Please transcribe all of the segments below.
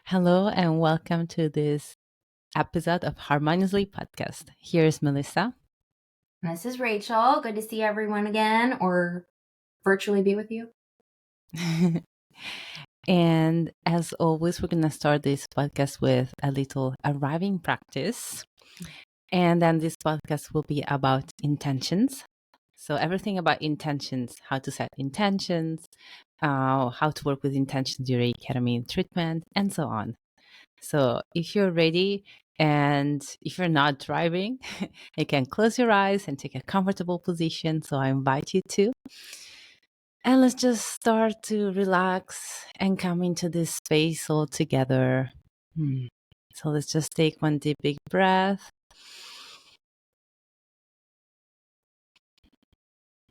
Hello and welcome to this episode of Harmoniously Podcast. Here's Melissa. This is Rachel. Good to see everyone again or virtually be with you. And as always, we're going to start this podcast with a little arriving practice. And then this podcast will be about intentions. So, everything about intentions, how to set intentions, how to work with intentions during ketamine treatment, and so on. So if you're ready and if you're not driving, you can close your eyes and take a comfortable position. So I invite you to. And let's just start to relax and come into this space all together. So let's just take one deep, big breath.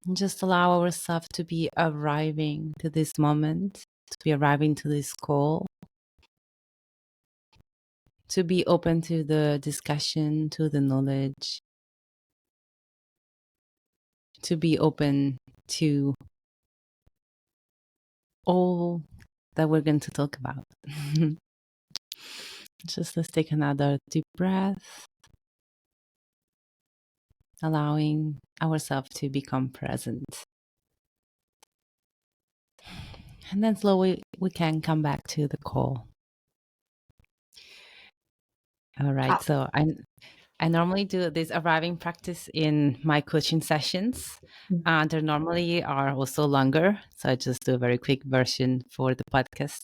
And just allow ourselves to be arriving to this moment, to be arriving to this call, to be open to the discussion, to the knowledge, to be open to all that we're going to talk about. Just let's take another deep breath, allowing ourselves to become present. And then slowly we can come back to the call. All right. So I normally do this arriving practice in my coaching sessions. They normally are also longer. So I just do a very quick version for the podcast.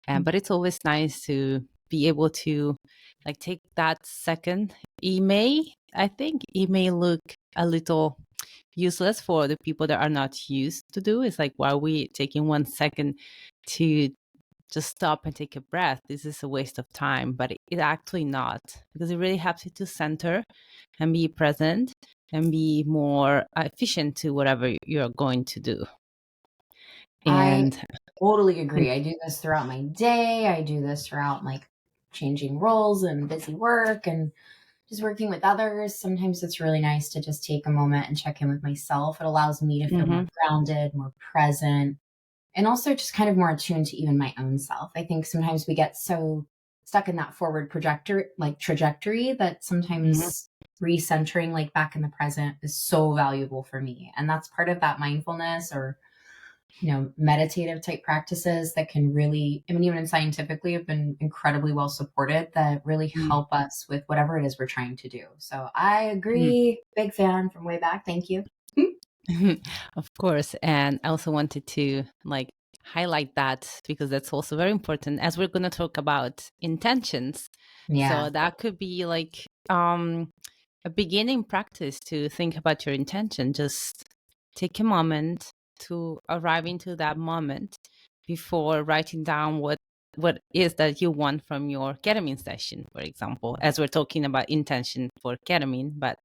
But it's always nice to be able to take that second. It may look a little useless for the people that are not used to do. It's like, why are we taking 1 second to just stop and take a breath? This is a waste of time, but it actually not, because it really helps you to center and be present and be more efficient to whatever you're going to do. And I totally agree. I do this throughout my day. I do this throughout changing roles and busy work and just working with others. Sometimes it's really nice to just take a moment and check in with myself. It allows me to feel more grounded, more present, and also just kind of more attuned to even my own self. I think sometimes we get so stuck in that forward trajectory that sometimes recentering back in the present is so valuable for me. And that's part of that mindfulness or meditative type practices that can really, even scientifically, have been incredibly well supported, that really help us with whatever it is we're trying to do. So I agree. Big fan from way back. Thank you. Of course. And I also wanted to highlight that, because that's also very important as we're going to talk about intentions. Yeah. So that could be a beginning practice to think about your intention. Just take a moment to arrive into that moment before writing down what is that you want from your ketamine session, for example, as we're talking about intention for ketamine. But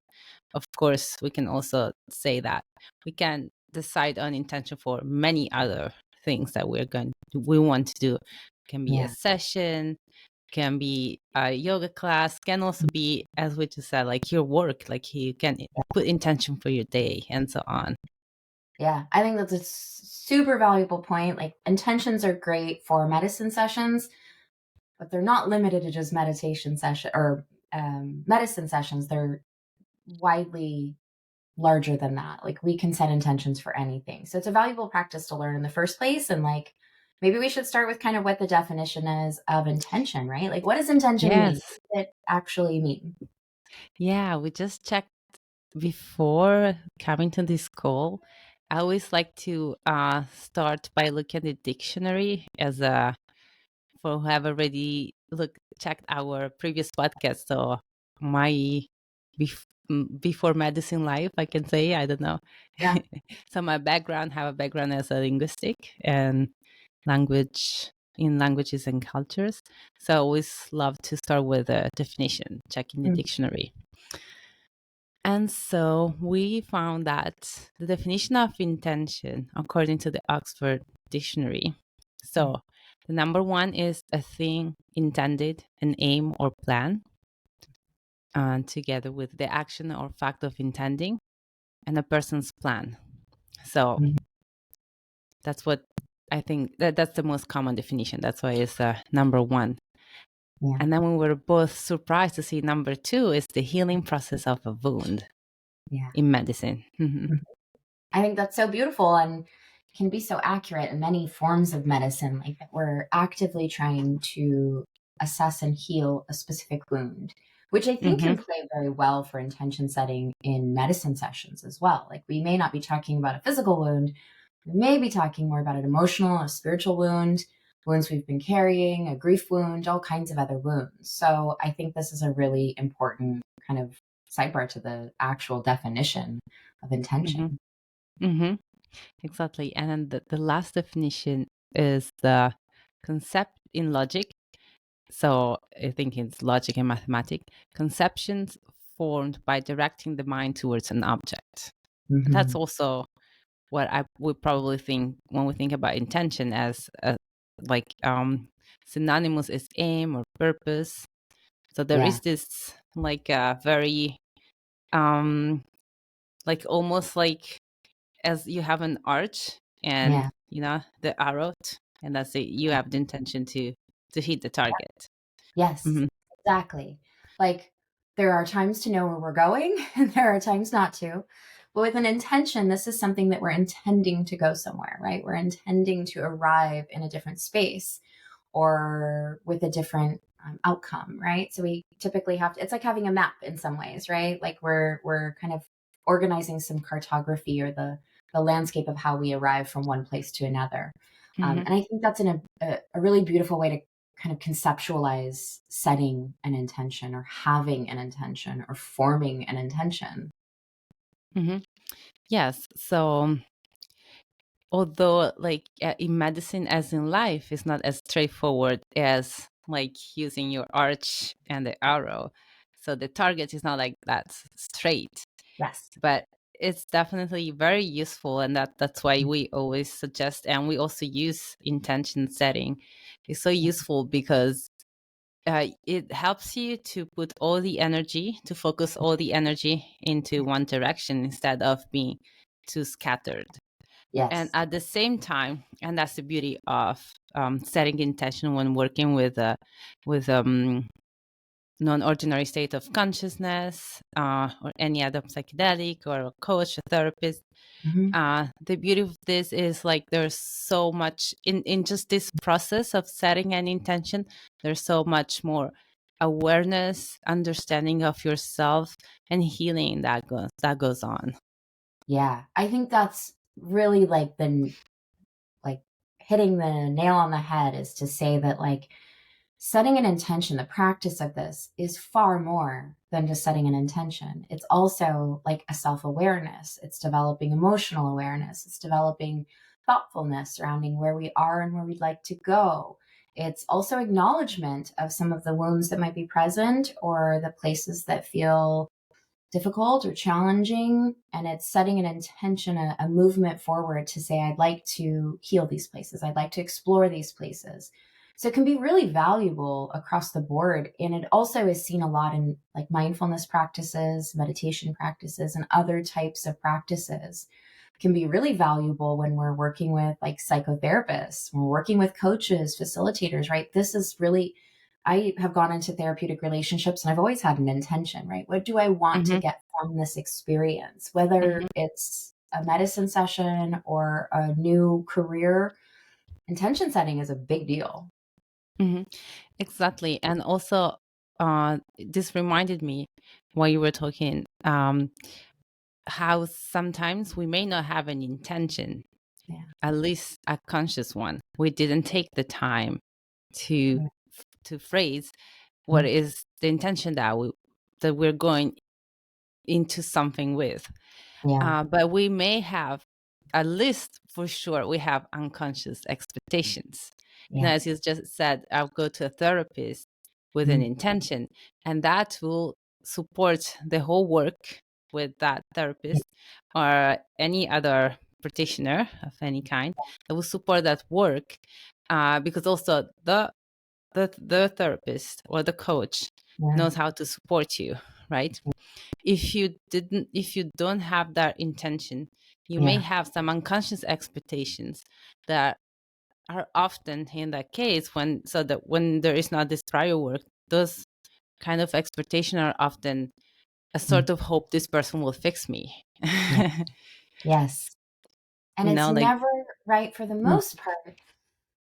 of course, we can also say that we can decide on intention for many other things that we want to do. It can be a session, can be a yoga class, can also be, as we just said, like your work, like you can put intention for your day and so on. Yeah, I think that's a super valuable point. Like, intentions are great for medicine sessions, but they're not limited to just meditation session or medicine sessions. They're widely larger than that. Like, we can set intentions for anything. So it's a valuable practice to learn in the first place. And maybe we should start with kind of what the definition is of intention, right? Like, what does intention mean? What does it actually mean? Yeah, we just checked before coming to this call. I always like to start by looking at the dictionary, as for who have already checked our previous podcast. So my before medicine life, I can say, I don't know. Yeah. So my have a background as a linguistic and languages and cultures. So I always love to start with a definition, checking the dictionary. And so we found that the definition of intention, according to the Oxford Dictionary, so the number one is a thing intended, an aim or plan, together with the action or fact of intending, and a person's plan. So that's what I think that's the most common definition. That's why it's number one. Yeah. And then we were both surprised to see number 2 is the healing process of a wound in medicine. I think that's so beautiful and can be so accurate in many forms of medicine, like that we're actively trying to assess and heal a specific wound, which I think can play very well for intention setting in medicine sessions as well. Like we may not be talking about a physical wound, we may be talking more about an emotional, a spiritual wound, wounds we've been carrying, a grief wound, all kinds of other wounds. So I think this is a really important kind of sidebar to the actual definition of intention. Exactly. And then the last definition is the concept in logic. So I think it's logic and mathematics. Conceptions formed by directing the mind towards an object. That's also what I would probably think when we think about intention as synonymous is aim or purpose. So there is this like a very like almost like as you have an arch and the arrow, and that's it. You have the intention to hit the target. Yes, exactly. Like there are times to know where we're going and there are times not to. But with an intention, this is something that we're intending to go somewhere, right? We're intending to arrive in a different space or with a different outcome, right? So we typically have to, it's like having a map in some ways, right? Like we're kind of organizing some cartography or the landscape of how we arrive from one place to another. And I think that's a really beautiful way to kind of conceptualize setting an intention or having an intention or forming an intention. Yes. So although like in medicine as in life, it's not as straightforward as like using your arch and the arrow. So the target is not like that straight. Yes. But it's definitely very useful, and that's why we always suggest, and we also use intention setting. It's so useful because it helps you to put all the energy, to focus all the energy into one direction instead of being too scattered. And at the same time, and that's the beauty of setting intention when working with non-ordinary state of consciousness or any other psychedelic or a coach, a therapist. The beauty of this is like there's so much in just this process of setting an intention. There's so much more awareness, understanding of yourself, and healing that goes on. Yeah, I think that's really like hitting the nail on the head is to say that like setting an intention, the practice of this is far more than just setting an intention. It's also like a self-awareness. It's developing emotional awareness. It's developing thoughtfulness surrounding where we are and where we'd like to go. It's also acknowledgement of some of the wounds that might be present or the places that feel difficult or challenging. And it's setting an intention, a movement forward to say, I'd like to heal these places. I'd like to explore these places. So it can be really valuable across the board. And it also is seen a lot in like mindfulness practices, meditation practices, and other types of practices. It can be really valuable when we're working with like psychotherapists, when we're working with coaches, facilitators, right? This is really, I have gone into therapeutic relationships and I've always had an intention, right? What do I want to get from this experience? Whether it's a medicine session or a new career, intention setting is a big deal. Exactly. And also, this reminded me while you were talking, how sometimes we may not have an intention, at least a conscious one. We didn't take the time to phrase what is the intention that we're going into something with. But we may have, at least for sure, we have unconscious expectations. Now, as you just said, I'll go to a therapist with an intention, and that will support the whole work with that therapist or any other practitioner of any kind that will support that work, because also the therapist or the coach knows how to support you, right? If you don't have that intention, you may have some unconscious expectations that are often in that case when there is not this prior work, those kind of expectations are often a sort of hope this person will fix me. Yeah. Yes. And it's Like, never right for the most part.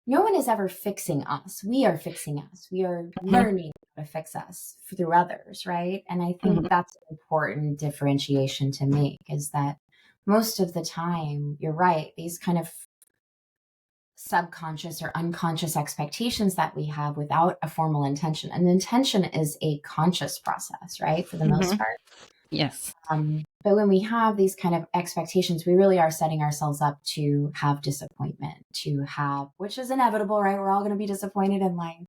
No one is ever fixing us. We are fixing us. We are learning how to fix us through others, right? And I think that's an important differentiation to make, is that most of the time, you're right, these kind of subconscious or unconscious expectations that we have without a formal intention. An intention is a conscious process, right? For the most part. Yes. But when we have these kind of expectations, we really are setting ourselves up to have disappointment, which is inevitable, right? We're all going to be disappointed in life.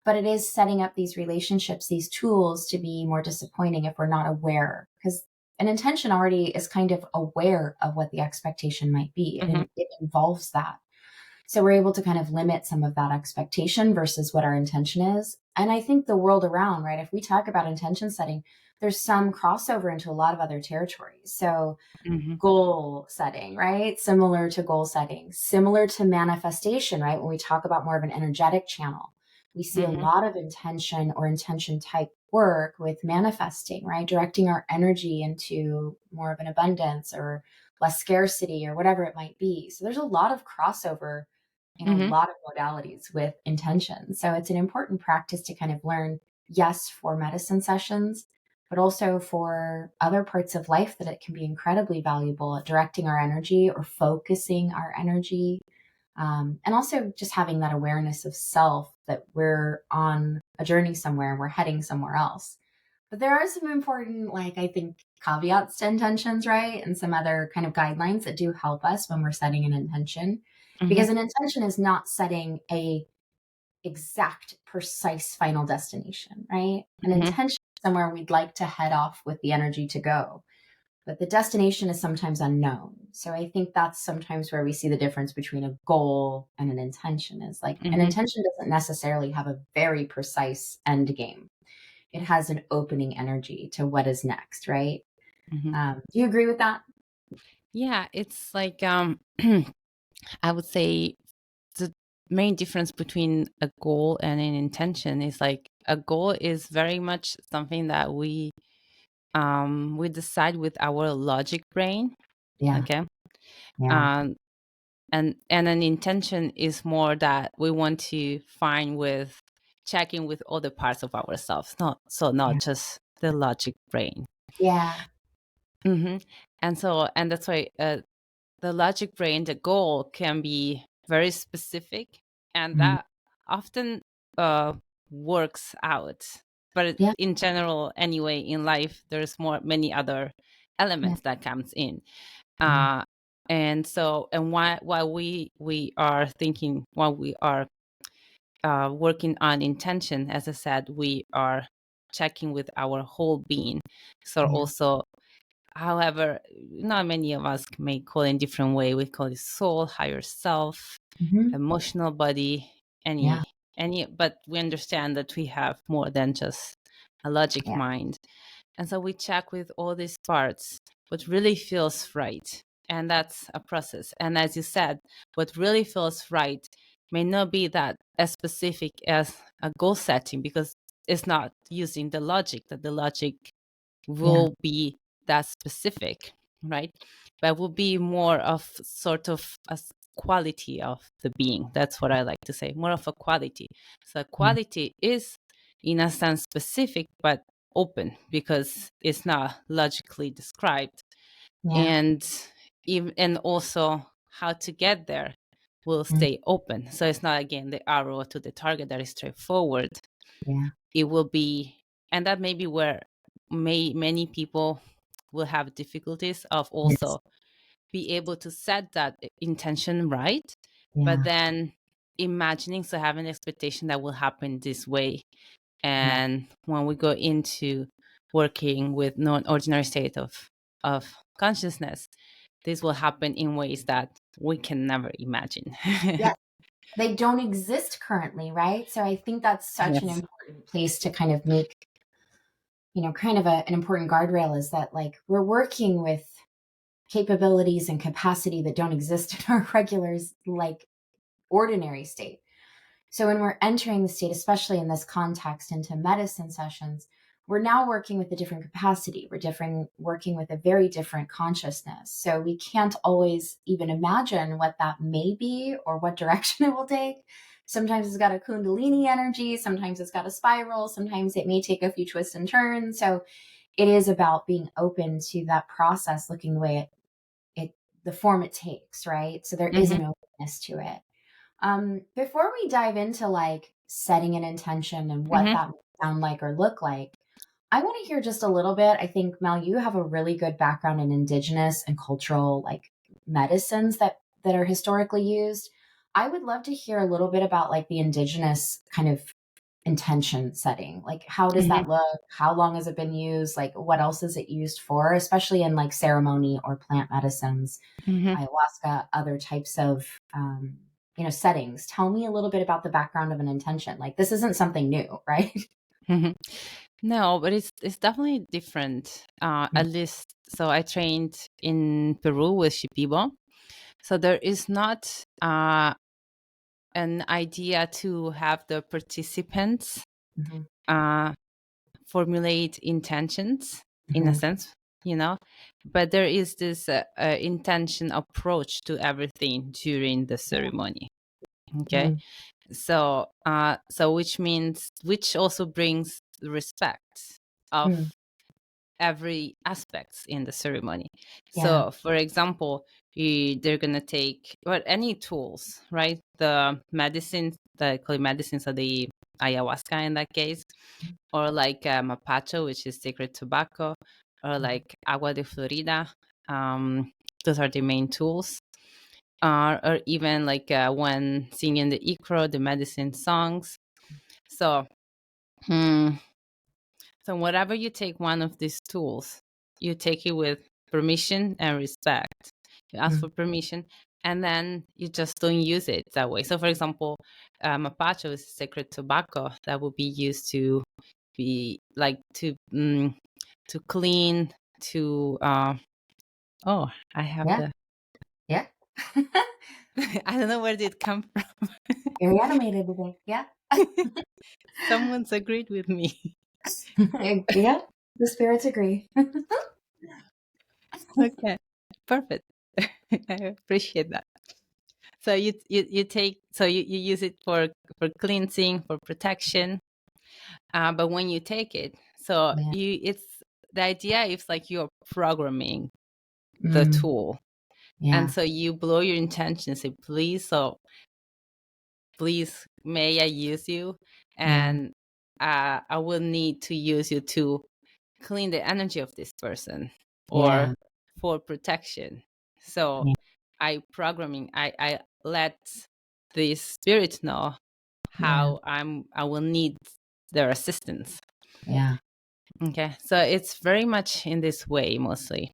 But it is setting up these relationships, these tools to be more disappointing if we're not aware. Because an intention already is kind of aware of what the expectation might be. It involves that. So we're able to kind of limit some of that expectation versus what our intention is. And I think the world around, right, if we talk about intention setting, there's some crossover into a lot of other territories. So goal setting, right? Similar to goal setting, similar to manifestation, right? When we talk about more of an energetic channel, we see a lot of intention or intention type work with manifesting, right? Directing our energy into more of an abundance or less scarcity or whatever it might be. So there's a lot of crossover in a lot of modalities with intention. So it's an important practice to kind of learn, yes, for medicine sessions, but also for other parts of life that it can be incredibly valuable at directing our energy or focusing our energy. And also just having that awareness of self, that we're on a journey somewhere and we're heading somewhere else. But there are some important, like, I think, caveats to intentions, right? And some other kind of guidelines that do help us when we're setting an intention. Because an intention is not setting a exact, precise final destination, right? An intention is somewhere we'd like to head off with the energy to go, but the destination is sometimes unknown. So I think that's sometimes where we see the difference between a goal and an intention, is like an intention doesn't necessarily have a very precise end game. It has an opening energy to what is next, right? Do you agree with that? Yeah, it's like I would say the main difference between a goal and an intention is like a goal is very much something that we decide with our logic brain. Yeah. Okay. Yeah. Um, and an intention is more that we want to find with checking with other parts of ourselves, not just the logic brain. Yeah. And that's why the logic brain, the goal can be very specific, and that often works out. But Yeah. in general, anyway, in life, there's many other elements that comes in. And while we are thinking, while we are working on intention, as I said, we are checking with our whole being. So also, however, not many of us may call it in different way. We call it soul, higher self, emotional body, but we understand that we have more than just a logic mind. And so we check with all these parts what really feels right. And that's a process. And as you said, what really feels right may not be that as specific as a goal setting, because it's not using the logic, that the logic will be that specific, right? But will be more of sort of a quality of the being. That's what I like to say, more of a quality. So quality is, in a sense, specific, but open, because it's not logically described. And also how to get there will stay open. So it's not, again, the arrow to the target that is straightforward. It will be, and that may be where many people will have difficulties of also be able to set that intention right, but then imagining, so having an expectation that will happen this way. And when we go into working with non-ordinary state of consciousness, this will happen in ways that we can never imagine. They don't exist currently, right? So I think that's such an important place to kind of make, kind of an important guardrail, is that, like, we're working with capabilities and capacity that don't exist in our regular, like, ordinary state. So when we're entering the state, especially in this context into medicine sessions, we're now working with a different capacity. We're working with a very different consciousness. So we can't always even imagine what that may be or what direction it will take. Sometimes it's got a Kundalini energy. Sometimes it's got a spiral. Sometimes it may take a few twists and turns. So it is about being open to that process, looking the way the form it takes, right? So there is Mm-hmm. an openness to it. Before we dive into like setting an intention and what Mm-hmm. that might sound like or look like, I want to hear just a little bit. I think, Mel, you have a really good background in Indigenous and cultural like medicines that are historically used. I would love to hear a little bit about like the Indigenous kind of intention setting. Like, how does Mm-hmm. that look? How long has it been used? Like, what else is it used for, especially in like ceremony or plant medicines, Mm-hmm. ayahuasca, other types of, settings? Tell me a little bit about the background of an intention. Like, this isn't something new, right? Mm-hmm. No, but it's definitely different. At least, so I trained in Peru with Shipibo. So there is not an idea to have the participants Mm-hmm. formulate intentions in a Mm-hmm. sense, but there is this intention approach to everything during the ceremony. Okay. Mm-hmm. So which also brings respect of Mm-hmm. every aspects in the ceremony. Yeah. So for example, they're gonna take any tools, right? The medicines, the call medicines, are the ayahuasca in that case, or like mapacho, which is sacred tobacco, or like agua de Florida. Those are the main tools. Or even like when singing the ikro, the medicine songs. So, hmm, so whatever you take one of these tools, you take it with permission and respect. You ask for permission, and then you just don't use it that way. So, for example, mapacho is sacred tobacco that would be used to be like to clean, to oh, I have Yeah. the Yeah. I don't know where did it come from. Very animated today. Yeah. Someone's agreed with me. Yeah. The spirits agree. Okay, perfect. I appreciate that. So you take, so you use it for cleansing, for protection, but when you take it, so Yeah. it's the idea is like you're programming the Mm. tool, and Yeah. so you blow your intention, say please, so please may I use you, Yeah. and I will need to use you to clean the energy of this person or Yeah. for protection. So Yeah. I let the spirit know Yeah. how I will need their assistance. Yeah. Okay. So it's very much in this way mostly.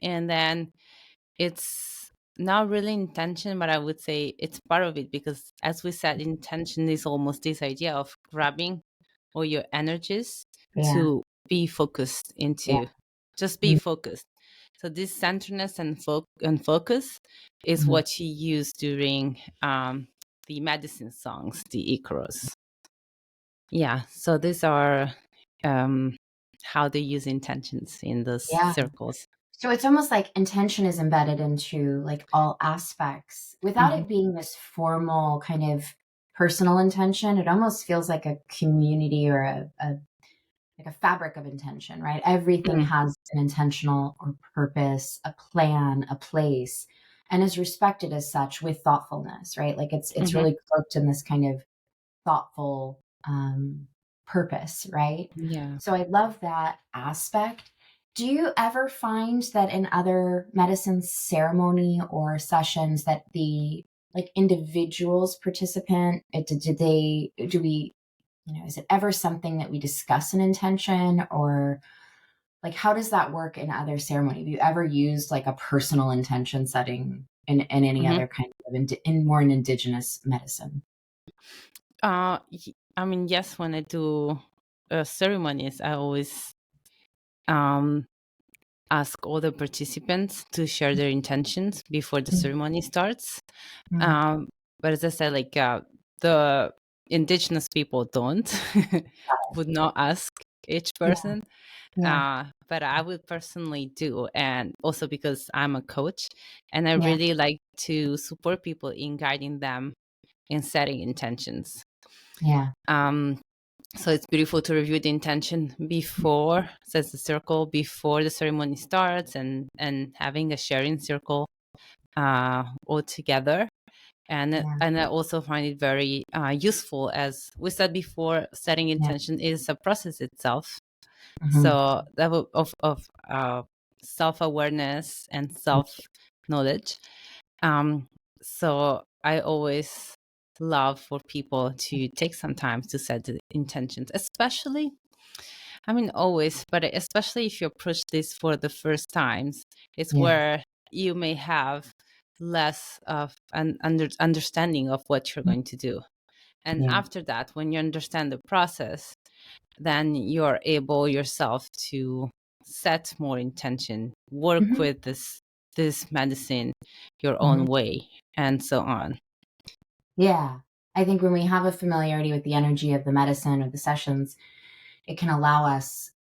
And then it's not really intention, but I would say it's part of it, because as we said, intention is almost this idea of grabbing all your energies Yeah. to be focused Yeah. into, just be Mm. focused. So this centeredness and focus is Mhm. what you use during the medicine songs, the ikros. Yeah. So these are how they use intentions in those Yeah. circles. So it's almost like intention is embedded into like all aspects without Mm-hmm. it being this formal kind of personal intention. It almost feels like a community or like a fabric of intention, right? Everything has an intentional or purpose, a plan, a place, and is respected as such with thoughtfulness, right? Like it's Mm-hmm. really cloaked in this kind of thoughtful purpose, right? Yeah. So I love that aspect. Do you ever find that in other medicine ceremony or sessions that the like individuals participant, do we, is it ever something that we discuss an intention, or like how does that work in other ceremony? Have you ever used like a personal intention setting in any Mm-hmm. other kind of in more an indigenous medicine? I mean, yes, when I do ceremonies, I always um, ask all the participants to share their intentions before the ceremony starts. Mm-hmm. Um, but as I said, like the Indigenous people don't, would not ask each Yeah. person. Yeah. But I would personally do. And also because I'm a coach and I Yeah. really like to support people in guiding them in setting intentions. Yeah. So it's beautiful to review the intention before, says the circle, before the ceremony starts, and having a sharing circle all together. And I also find it very useful. As we said before, setting Yeah. intention is a process itself. Mm-hmm. So that of self-awareness and self-knowledge. So I always love for people to take some time to set the intentions, especially, I mean, always, but especially if you approach this for the first times, it's Yeah. where you may have less of an understanding of what you're going to do. And Yeah. after that, when you understand the process, then you're able yourself to set more intention, work Mm-hmm. with this medicine your Mm-hmm. own way, and so on. Yeah. I think when we have a familiarity with the energy of the medicine or the sessions, it can allow us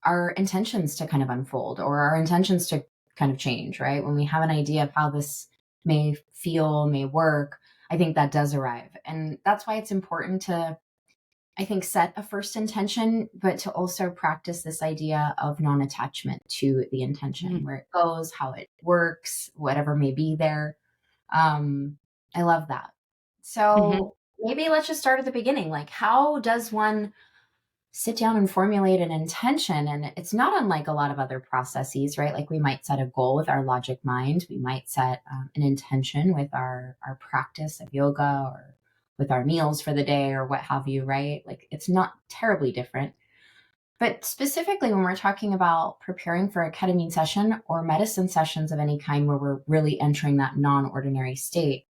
our intentions to kind of unfold or our intentions to kind of change, right? When we have an idea of how this may feel, may work, I think that does arrive. And that's why it's important to, I think, set a first intention, but to also practice this idea of non attachment to the intention, where it goes, how it works, whatever may be there. I love that. Mm-hmm. So maybe let's just start at the beginning. Like, how does one sit down and formulate an intention? And it's not unlike a lot of other processes, right? Like we might set a goal with our logic mind. We might set an intention with our practice of yoga or with our meals for the day or what have you, right? Like it's not terribly different. But specifically when we're talking about preparing for a ketamine session or medicine sessions of any kind where we're really entering that non-ordinary state,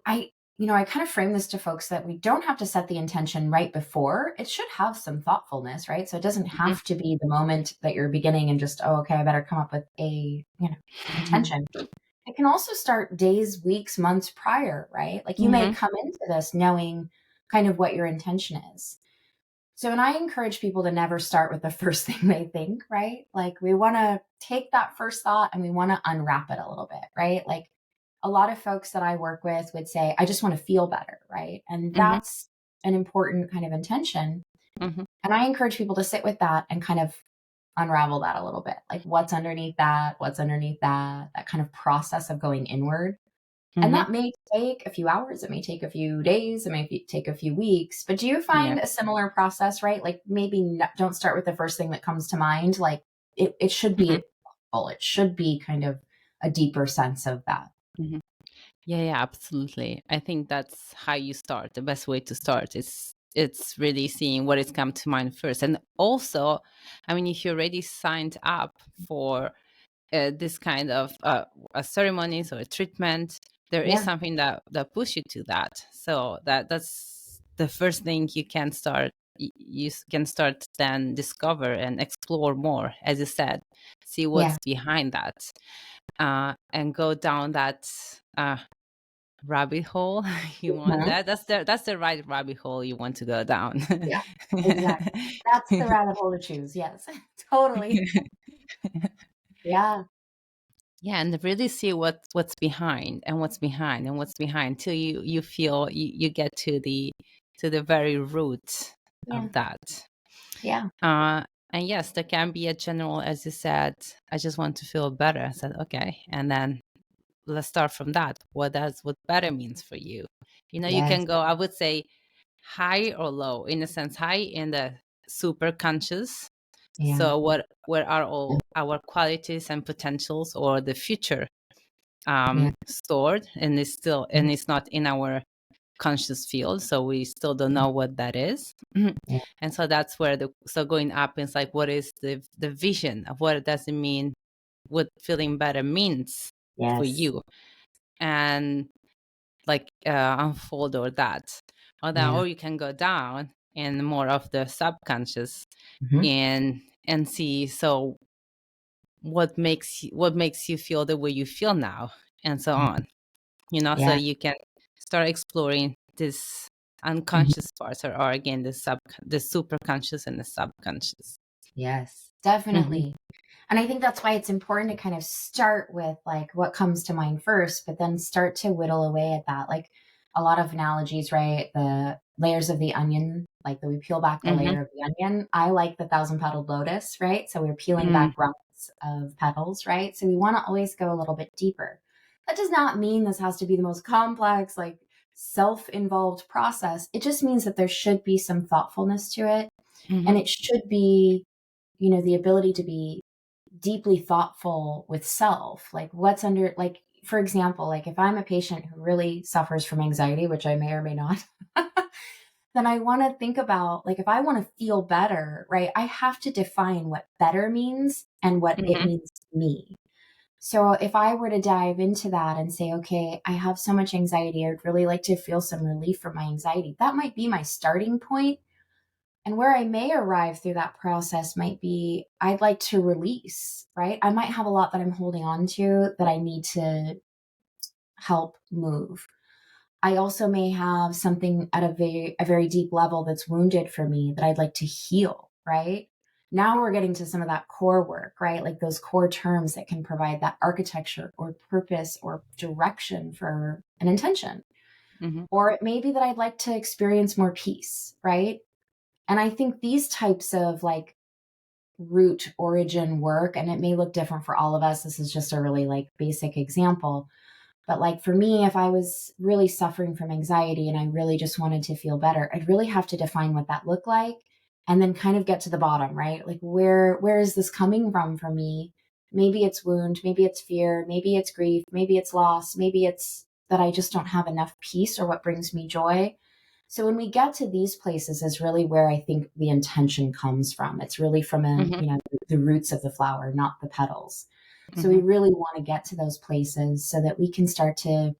I I kind of frame this to folks that we don't have to set the intention right before. It should have some thoughtfulness, right? So it doesn't have to be the moment that you're beginning and just, oh, okay, I better come up with a, intention. It can also start days, weeks, months prior, right? Like you may Mm-hmm. come into this knowing kind of what your intention is. So, and I encourage people to never start with the first thing they think, right? Like we want to take that first thought and we want to unwrap it a little bit, right? Like a lot of folks that I work with would say, I just want to feel better, right? And Mm-hmm. that's an important kind of intention. Mm-hmm. And I encourage people to sit with that and kind of unravel that a little bit. Like what's underneath that? What's underneath that? That kind of process of going inward. And Mm-hmm. that may take a few hours, it may take a few days, it may take a few weeks. But do you Yeah. find a similar process, right? Like maybe don't start with the first thing that comes to mind. Like it should Mm-hmm. be full. It should be kind of a deeper sense of that. Mm-hmm. Yeah, absolutely. I think that's how you start. The best way to start is it's really seeing what has come to mind first. And also, I mean, if you're already signed up for this kind of ceremonies or a treatment, there is Yeah. something that push you to that. So that's the first thing you can start. You can start then discover and explore more, as you said, see Yeah. what's behind that, and go down that rabbit hole you want. Mhm. That's the right rabbit hole you want to go down. Yeah. Exactly. That's the rabbit hole to choose. Yes. Totally. Yeah. Yeah, and really see what's behind and what's behind and what's behind till you feel you get to the very root Yeah. of that. Yeah. And yes, there can be a general, as you said, I just want to feel better. I said, okay, and then let's start from that. What better means for you? You Yes. can go, I would say, high or low. In a sense, high in the super conscious. Yeah. So what are all our qualities and potentials or the future Yeah. stored, and it's not in our conscious field, so we still don't know what that is. Yeah. And so that's where so going up is like, what is the vision of what does it mean, what feeling better means for Yes. you, and like unfold or that, Yeah. or you can go down in more of the subconscious Mhm. and see, so what makes you feel the way you feel now, and so on. So Yeah. you can start exploring this unconscious parts, or again the superconscious and the subconscious. Yes, definitely. And I think that's why it's important to kind of start with like what comes to mind first, but then start to whittle away at that. Like a lot of analogies, right? The layers of the onion, like that we peel back the layer of the onion. I like the thousand petaled lotus, right? So we're peeling back rungs of petals, right? So we want to always go a little bit deeper. That does not mean this has to be the most complex, like self-involved process. It just means that there should be some thoughtfulness to it. And it should be, the ability to be deeply thoughtful with self, like what's under, like, for example, like if I'm a patient who really suffers from anxiety, which I may or may not, then I want to think about, like, if I want to feel better, right, I have to define what better means and what it means to me. So if I were to dive into that and say, okay, I have so much anxiety, I'd really like to feel some relief from my anxiety, that might be my starting point. And where I may arrive through that process might be, I'd like to release, right? I might have a lot that I'm holding on to that I need to help move. I also may have something at a very deep level that's wounded for me that I'd like to heal, right? Now we're getting to some of that core work, right? Like those core terms that can provide that architecture or purpose or direction for an intention. Or it may be that I'd like to experience more peace, right? And I think these types of like root origin work, and it may look different for all of us. This is just a really like basic example. But like for me, if I was really suffering from anxiety and I really just wanted to feel better, I'd really have to define what that looked like and then kind of get to the bottom, right? Like where is this coming from for me? Maybe it's wound, maybe it's fear, maybe it's grief, maybe it's loss, maybe it's that I just don't have enough peace or what brings me joy. So when we get to these places is really where I think the intention comes from. It's really from the roots of the flower, not the petals. So we really want to get to those places so that we can start to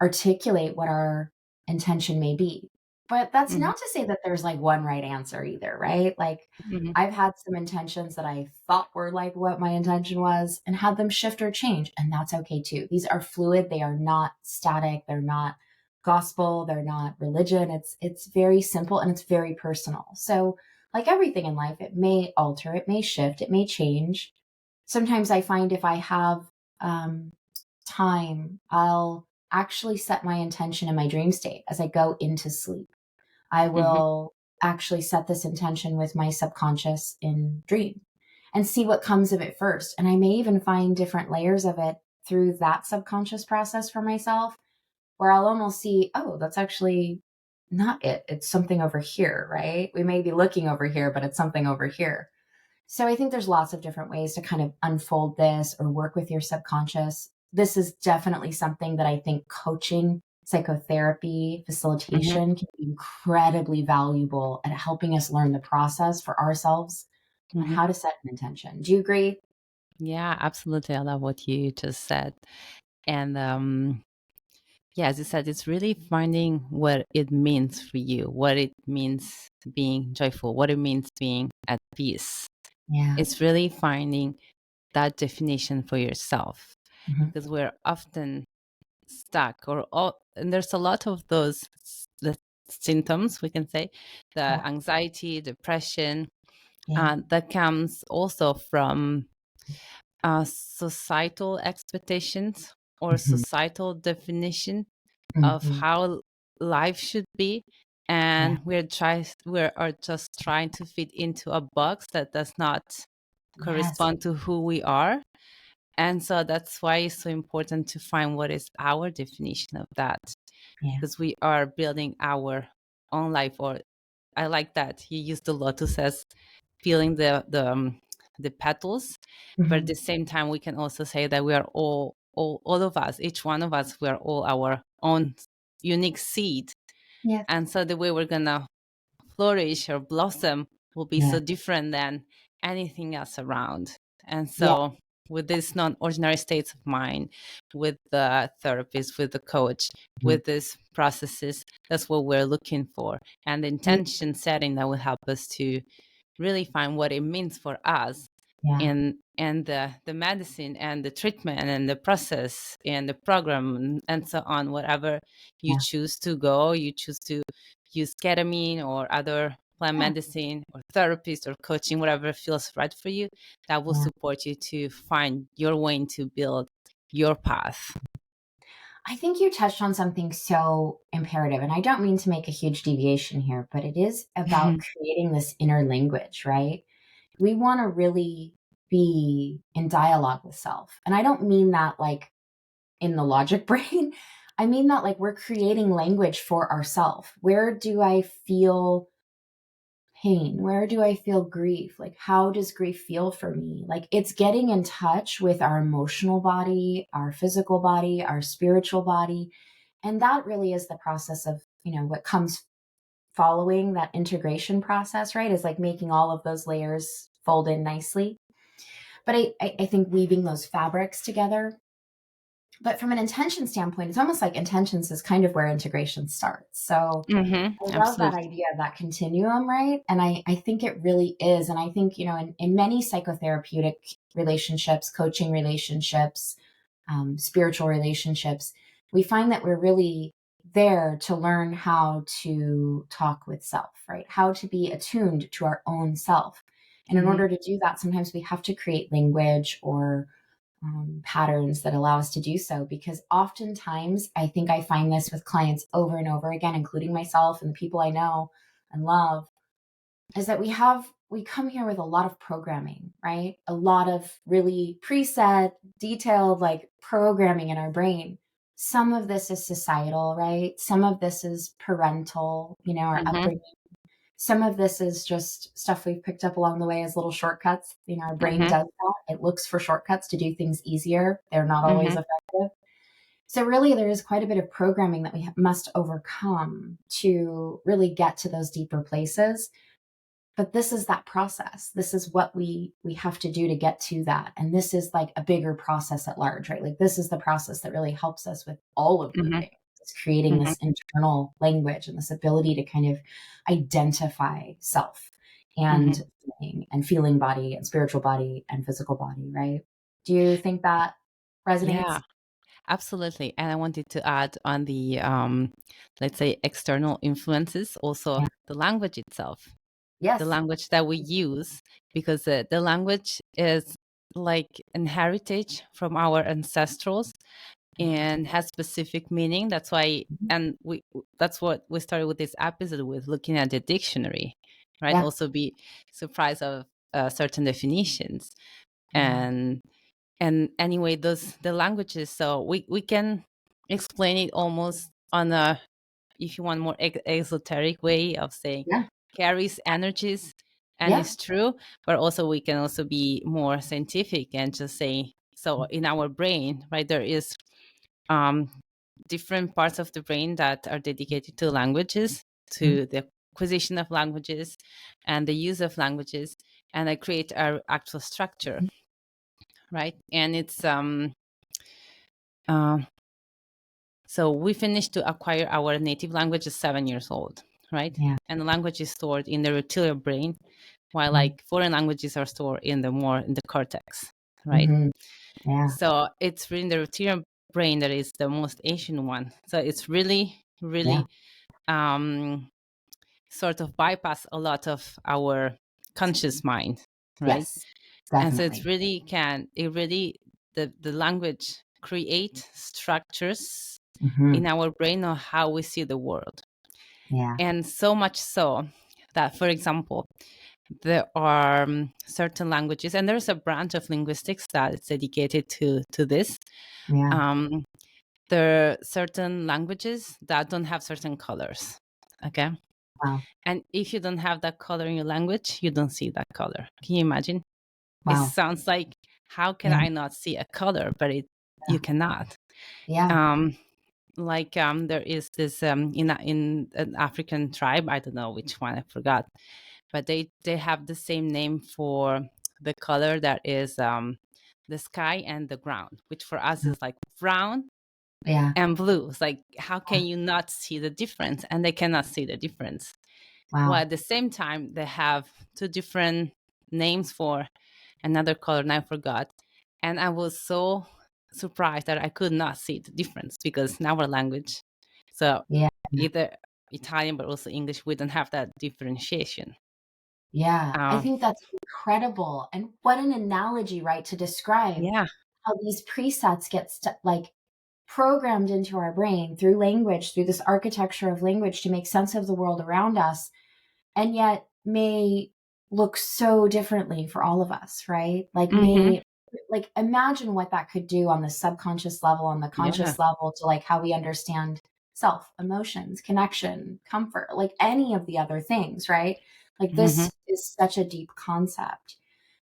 articulate what our intention may be. But that's not to say that there's like one right answer either, right? Like I've had some intentions that I thought were like what my intention was and had them shift or change. And that's okay too. These are fluid. They are not static. They're not gospel. They're not religion. It's very simple and it's very personal. So like everything in life, it may alter, it may shift, it may change. Sometimes I find if I have time, I'll actually set my intention in my dream state as I go into sleep. I will actually set this intention with my subconscious in dream and see what comes of it first. And I may even find different layers of it through that subconscious process for myself, where I'll almost see, oh, that's actually not it. It's something over here, right? We may be looking over here, but it's something over here. So I think there's lots of different ways to kind of unfold this or work with your subconscious. This is definitely something that I think coaching, psychotherapy, facilitation can be incredibly valuable at helping us learn the process for ourselves on how to set an intention. Do you agree? Yeah, absolutely. I love what you just said. And yeah, as you said, it's really finding what it means for you, what it means being joyful, what it means being at peace. Yeah. It's really finding that definition for yourself, because we're often stuck and there's a lot of the symptoms, we can say, the anxiety, depression, that comes also from societal expectations or societal definition of how life should be, and we are just trying to fit into a box that does not correspond to who we are. And so that's why it's so important to find what is our definition of that, because we are building our own life. Or I like that you used the lotus as feeling the petals, but at the same time we can also say that we are all of us, each one of us, we are all our own unique seed. And so the way we're gonna flourish or blossom will be so different than anything else around. And so with these non-ordinary states of mind, with the therapist, with the coach, with these processes, that's what we're looking for. And the intention setting that will help us to really find what it means for us. Yeah. and the medicine and the treatment and the process and the program and so on, whatever you Yeah. choose to go, you choose to use ketamine or other plant Yeah. medicine or therapist or coaching, whatever feels right for you, that will Yeah. support you to find your way to build your path. I think you touched on something so imperative, and I don't mean to make a huge deviation here, but it is about creating this inner language, right? We want to really be in dialogue with self. And I don't mean that like in the logic brain. I mean that like we're creating language for ourself. Where do I feel pain? Where do I feel grief? Like, how does grief feel for me? Like, it's getting in touch with our emotional body, our physical body, our spiritual body. And that really is the process of, what comes following that integration process, right? Is like making all of those layers fold in nicely. But I think weaving those fabrics together. But from an intention standpoint, it's almost like intentions is kind of where integration starts. So I love that Absolutely. idea of that continuum, right? And I think it really is. And I think, in many psychotherapeutic relationships, coaching relationships, spiritual relationships, we find that we're really there to learn how to talk with self, right? How to be attuned to our own self. And in order to do that, sometimes we have to create language or patterns that allow us to do so. Because oftentimes, I think I find this with clients over and over again, including myself and the people I know and love, is that we come here with a lot of programming, right? A lot of really preset, detailed, like programming in our brain. Some of this is societal, right? Some of this is parental, our upbringing. Some of this is just stuff we've picked up along the way as little shortcuts. Our brain does that. It looks for shortcuts to do things easier. They're not always effective. So really, there is quite a bit of programming that we must overcome to really get to those deeper places. But this is that process. This is what we have to do to get to that. And this is like a bigger process at large, right? Like this is the process that really helps us with all of the things. It's creating this internal language and this ability to kind of identify self and feeling body and spiritual body and physical body, right? Do you think that Yeah, resonates? absolutely. And I wanted to add on the, let's say, external influences, also Yeah. the language itself, the Yes. language that we use, because the language is like an heritage from our ancestrals and has specific meaning. That's why, Mhm. and that's what we started with this episode with, looking at the dictionary, right? Yeah. Also be surprised of certain definitions. Yeah. And anyway, the languages, so we can explain it almost on a, if you want, more esoteric way of saying Yeah. carries energies and Yeah. it's true, but also we can also be more scientific and just say, so in our brain, right, there is um different parts of the brain that are dedicated to languages, Mhm. to the acquisition of languages and the use of languages, and they create our actual structure, right? And it's uh, so we finished to acquire our native language at 7 years old, right? Yeah. And the language is stored in the reptilian brain, while Mhm. like foreign languages are stored in the cortex, right? Mhm. Yeah. So it's really the reptilian brain that is the most ancient one. So it's really, Yeah. really sort of bypass a lot of our conscious mind, right? Yes. And so it's Definitely. really the language create structures in Mhm. our brain of how we see the world. Yeah. And so much so that, for example, there are certain languages, and there's a branch of linguistics that is dedicated to this. Yeah. Um, there are certain languages that don't have certain colors. Okay. Wow. And if you don't have that color in your language, you don't see that color. Can you imagine? It Wow. sounds like, how can Yeah. I not see a color? But you cannot. Yeah. Um, there is this in an African tribe, I don't know which one, I forgot, but they have the same name for the color that is the sky and the ground, which for us Yeah. is like brown Yeah. and blue. It's like, how can you not see the difference? And they cannot see the difference. Well, Wow. at the same time, they have two different names for another color, and I forgot. And I was so surprised that I could not see the difference, because in our language, so Yeah. either Italian but also English, we don't have that differentiation. Yeah. I think that's incredible. And what an analogy, right, to describe Yeah. how these presets get like programmed into our brain through language, through this architecture of language to make sense of the world around us, and yet may look so differently for all of us, right? Like Mm-hmm. like imagine what that could do on the subconscious level, on the Yeah. conscious level, to like how we understand self, emotions, connection, comfort, like any of the other things, right? Like Mm-hmm. this is such a deep concept.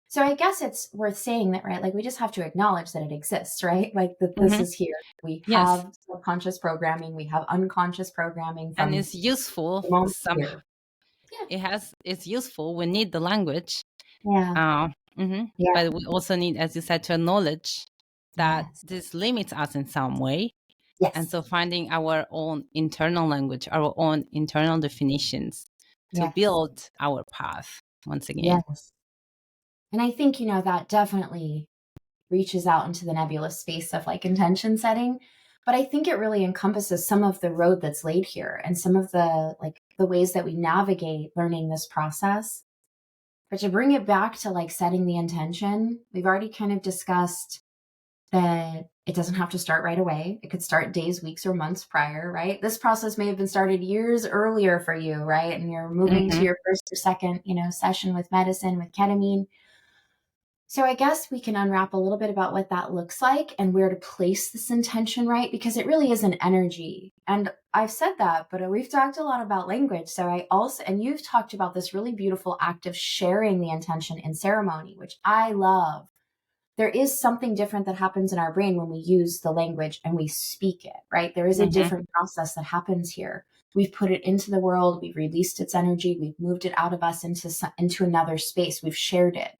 So I guess it's worth saying that, right? Like we just have to acknowledge that it exists, right? Like that this Mm-hmm. is here. We Yes. have subconscious programming, we have unconscious programming And from it's useful the moment somehow. here. Yeah. It's useful. We need the language. Yeah. Uh, mm-hmm. Yeah. But we also need, as you said, to acknowledge that Yes. this limits us in some way. And Yes. so finding our own internal language, our own internal definitions to Yes. build our path once again. Yes. And I think, that definitely reaches out into the nebulous space of like intention setting. But I think it really encompasses some of the road that's laid here and some of the like the ways that we navigate learning this process. But to bring it back to like setting the intention, we've already kind of discussed that it doesn't have to start right away. It could start days, weeks, or months prior, right? This process may have been started years earlier for you, right? And you're moving to Mm-hmm. your first or second, session with medicine, with ketamine. So I guess we can unwrap a little bit about what that looks like and where to place this intention, right? Because it really is an energy. And I've said that, but we've talked a lot about language. So and you've talked about this really beautiful act of sharing the intention in ceremony, which I love. There is something different that happens in our brain when we use the language and we speak it, right? There is a Mm-hmm. different process that happens here. We've put it into the world, we've released its energy, we've moved it out of us into another space, we've shared it.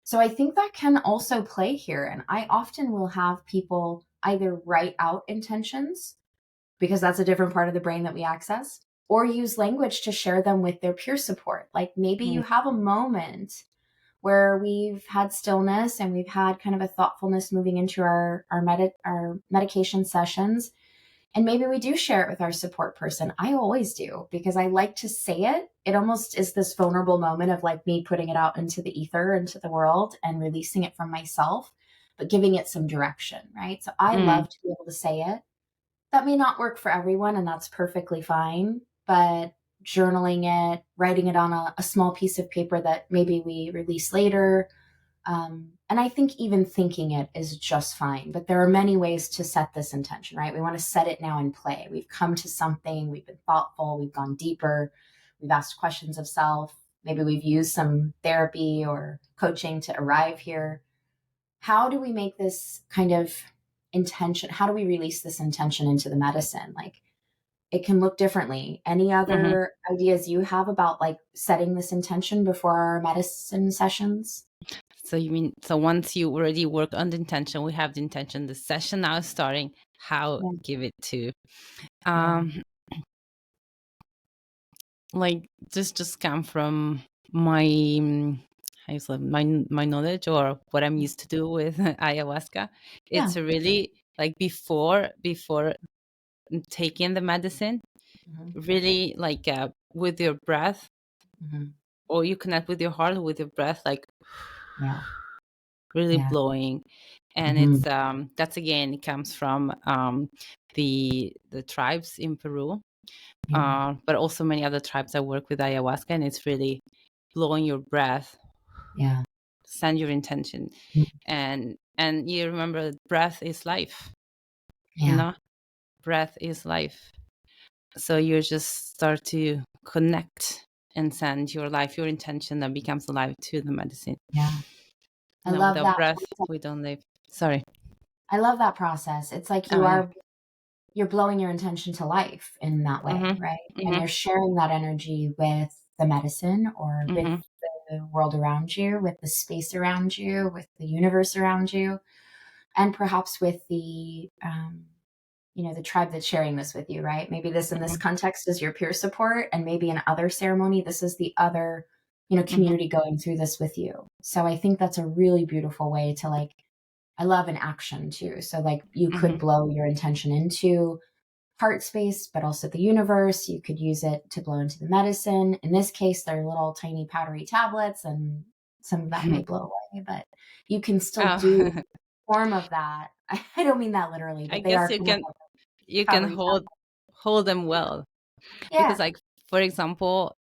So I think that can also play here. And I often will have people either write out intentions, because that's a different part of the brain that we access, or use language to share them with their peer support. Like maybe you have a moment where we've had stillness and we've had kind of a thoughtfulness moving into our medication sessions. And maybe we do share it with our support person. I always do, because I like to say it. It almost is this vulnerable moment of like me putting it out into the ether, into the world, and releasing it from myself, but giving it some direction, right? So I Mm-hmm. love to be able to say it. That may not work for everyone, and that's perfectly fine. But journaling it, writing it on a small piece of paper that maybe we release later, and I think even thinking it is just fine. But there are many ways to set this intention, right? We want to set it now in play. We've come to something, we've been thoughtful, we've gone deeper, we've asked questions of self. Maybe we've used some therapy or coaching to arrive here. How do we make this kind of intention? How do we release this intention into the medicine? Like it can look differently. Any Mm-hmm. other ideas you have about like setting this intention before our medicine sessions? So you mean, so once you already work on the intention, we have the intention, the session now is starting, how Yeah. give it to, Yeah. um, like this just come from my, how you say, my knowledge, or what I'm used to do with ayahuasca. Yeah. It's really like before taking the medicine, Mhm. really like with your breath, Mhm. or you connect with your heart with your breath, like Yeah. really Yeah. blowing. And Mhm. it's that's again, it comes from the tribes in Peru, Yeah. but also many other tribes that work with ayahuasca, and it's really blowing your breath, Yeah. send your intention, Mm. and you remember breath is life, you Yeah. know, breath is life. So you just start to connect and send your life, your intention that becomes alive to the medicine. Yeah. I You know, love without that breath process. we don't live. Sorry. I love that process. It's like Oh yeah. you're blowing your intention to life in that way, Mhm. right? And Mhm. you're sharing that energy with the medicine or with Mhm. the world around you, with the space around you, with the universe around you, and perhaps with the tribe that's sharing this with you, right? Maybe this in this Mhm. context is your peer support, and maybe in other ceremony, this is the other, community going through this with you. So I think that's a really beautiful way to like, I love an action too. So like you could blow your intention into heart space, but also the universe. You could use it to blow into the medicine. In this case, they're little tiny powdery tablets, and some of that may blow away, but you can still do Oh, form of that. I don't mean that literally, I but they guess are you kind of can like you can powdery hold them well, because tablets. like for example,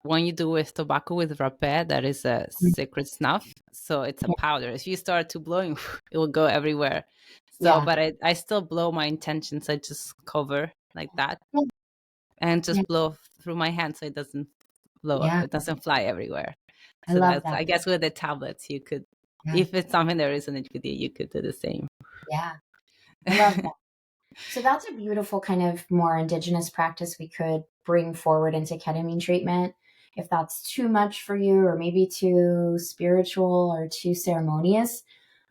when you do with tobacco with rapé, that is a Yeah. secret snuff, so it's a powder. If you start to blowing, it will go everywhere. So, Yeah. but I still blow my intentions. I just cover like that Yeah. and Yeah. just blow through my hand, so it doesn't blow. Yeah. It doesn't fly everywhere. I So love that's, that. I guess, with the tablets, you could, Yeah. if it's something that resonates with you, you could do the same. Yeah. I love that. So that's a beautiful kind of more indigenous practice we could bring forward into ketamine treatment. If that's too much for you, or maybe too spiritual or too ceremonious,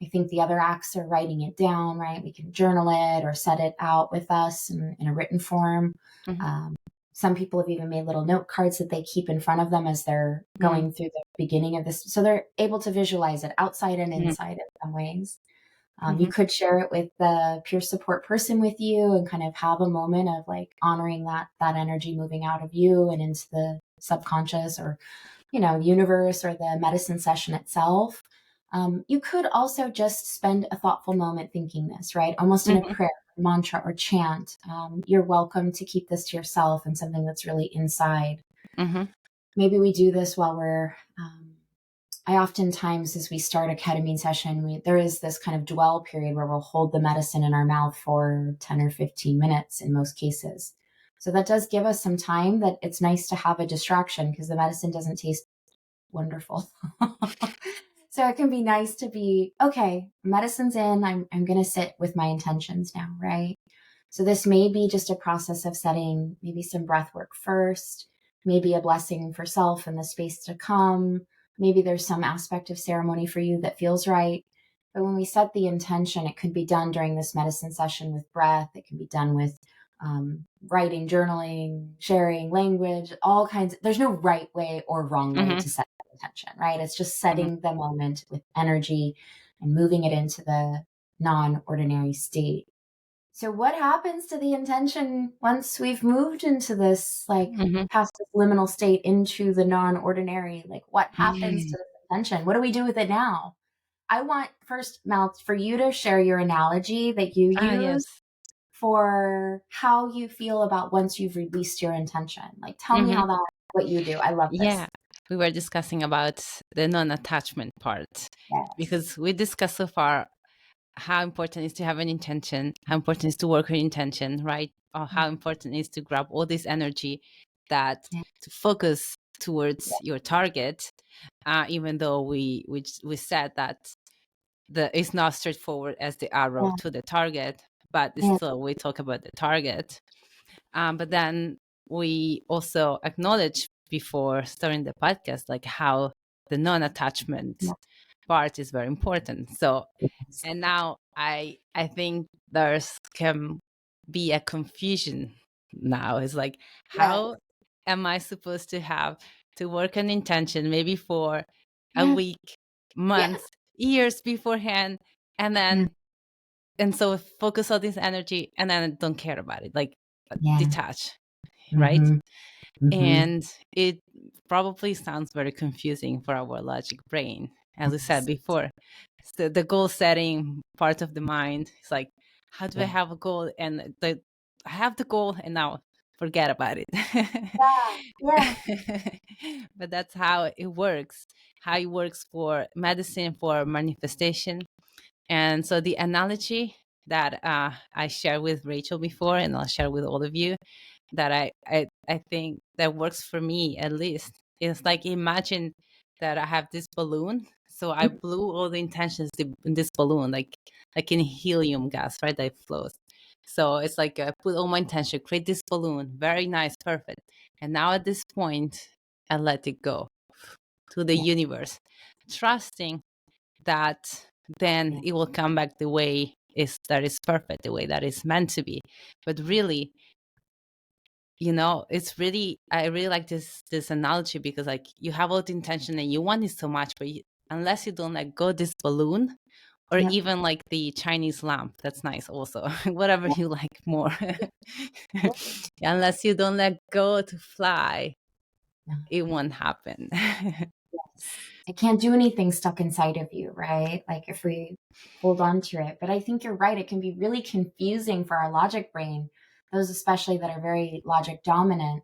I think the other acts are writing it down, right? We can journal it or set it out with us in a written form. Mhm. Some people have even made little note cards that they keep in front of them as they're Mm, going through the beginning of this. So they're able to visualize it outside and mm, inside in some ways. You mhm, could share it with the peer support person with you and kind of have a moment of like honoring that energy moving out of you and into the subconscious, or universe, or the medicine session itself. You could also just spend a thoughtful moment thinking this, right? Almost in a mhm, prayer, mantra, or chant. You're welcome to keep this to yourself and something that's really inside. mhm, Maybe we do this while we're I oftentimes, as we start a ketamine session, there is this kind of dwell period where we'll hold the medicine in our mouth for 10 or 15 minutes in most cases. So that does give us some time that it's nice to have a distraction, because the medicine doesn't taste wonderful. So it can be nice to be, okay, medicine's in, I'm going to sit with my intentions now, right? So this may be just a process of setting maybe some breath work first, maybe a blessing for self and the space to come. Maybe there's some aspect of ceremony for you that feels right. But when we set the intention, it could be done during this medicine session with breath. It can be done with writing, journaling, sharing, language, all kinds. There's no right way or wrong way mhm, to set the intention, right? It's just mhm, setting the moment with energy and moving it into the non-ordinary state. So what happens to the intention once we've moved into this, like, mhm. past this liminal state into the non-ordinary? Like, what happens Mm. to this intention? What do we do with it now? I want first, Mel, for you to share your analogy that you Ah, use yes. for how you feel about once you've released your intention. Like, tell me Mhm. how what you do. I love Yeah, this. we were discussing about the non-attachment part, Yes. because we discussed so far how important it is to have an intention, how important it is to work with intention, right? Or how important it is to grab all this energy, that Yeah. to focus towards your target, even though we said that it's not straightforward as the arrow Yeah. to the target, but Yeah. still we talk about the target. But then we also acknowledge before starting the podcast, like how the non-attachment Yeah. part is very important. So, Yes. and now I think there's can be a confusion now. It's like, Yes. how am I supposed to have to work on intention maybe for a Yeah. week, Yeah. months, years beforehand, and Yeah. then and so focus all this energy and then don't care about it, like Yeah. detach, right? Mm-hmm. Mm-hmm. And it probably sounds very confusing for our logic brain, as we said Yes. before. So the goal setting part of the mind is like, how do I Yeah. have a goal? And I have the goal and now forget about it. Yeah. But that's how it works, how it works for medicine, for manifestation. And so the analogy that I shared with Rachel before, and I'll share with all of you, that I think that works for me at least. It's like, imagine that I have this balloon. So I Yeah. blew all the intentions in this balloon, like in helium gas, right? That flows. So it's like I put all my intention, create this balloon, very nice, perfect. And now at this point, I let it go to the Yeah. universe, trusting that then Yeah. it will come back the way is that is perfect, the way that is meant to be. But really, it's really, I really like this analogy, because like you have all the intention and you want it so much, but unless you don't let go this balloon, or Yep. even like the Chinese lamp, that's nice also, whatever you like more. Yep. Unless you don't let go to fly, Yeah. it won't happen. Yes. It can't do anything stuck inside of you, right? Like if we hold on to it. But I think you're right. It can be really confusing for our logic brain, those especially that are very logic dominant,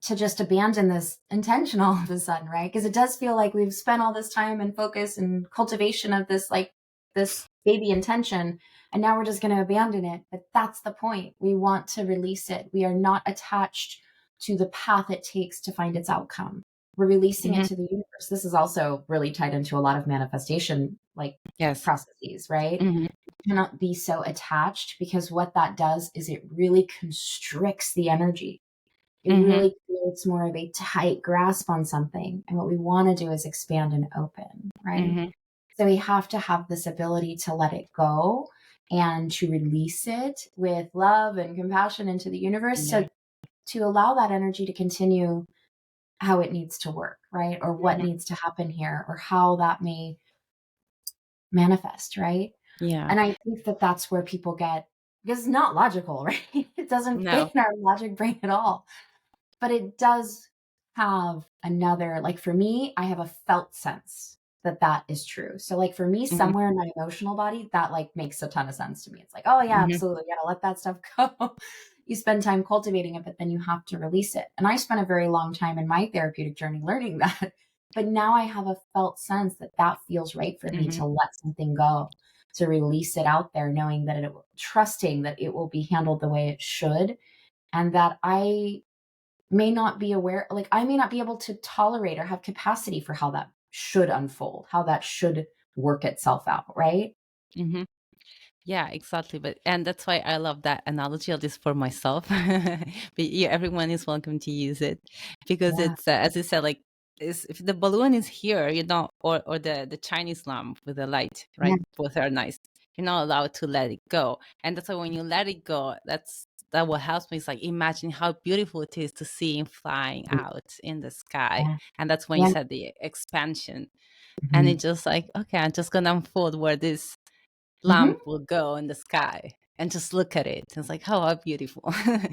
to just abandon this intention all of a sudden, right? Because it does feel like we've spent all this time and focus and cultivation of this, like this baby intention, and now we're just going to abandon it. But that's the point. We want to release it. We are not attached to the path it takes to find its outcome. We're releasing it Mhm. to the universe. This is also really tied into a lot of manifestation, like Yes. processes, right? Mhm. Cannot be so attached, because what that does is it really constricts the energy. It Mhm. really creates more of a tight grasp on something. And what we want to do is expand and open, right? Mhm. So we have to have this ability to let it go and to release it with love and compassion into the universe. Yeah. So to allow that energy to continue how it needs to work, right? Or what Mhm. needs to happen here, or how that may manifest, right? Yeah. And I think that that's where people get, because it's not logical, right? It doesn't fit No. in our logic brain at all. But it does have another, like for me, I have a felt sense that that is true. So like for me, Mhm. somewhere in my emotional body, that like makes a ton of sense to me. It's like, oh yeah, Mhm. absolutely. You gotta let that stuff go. You spend time cultivating it, but then you have to release it. And I spent a very long time in my therapeutic journey learning that. But now I have a felt sense that that feels right for me Mhm. to let something go, to release it out there, knowing that trusting that it will be handled the way it should, and that I may not be aware, like I may not be able to tolerate or have capacity for how that should unfold, how that should work itself out, right? Mhm. Yeah, exactly. And that's why I love that analogy, at least for myself. But yeah, everyone is welcome to use it, because Yeah. it's as you said, like, if the balloon is here, or the Chinese lamp with the light, Yeah. right? Both are nice. You're not allowed to let it go, and that's why when you let it go, that what helps me is like imagine how beautiful it is to see him flying out in the sky, Yeah. and that's when you Yeah. said the expansion, and Mhm. it's just like, okay, I'm just gonna unfold where this Mhm. lamp will go in the sky, and just look at it. It's like, oh, how beautiful. I Well,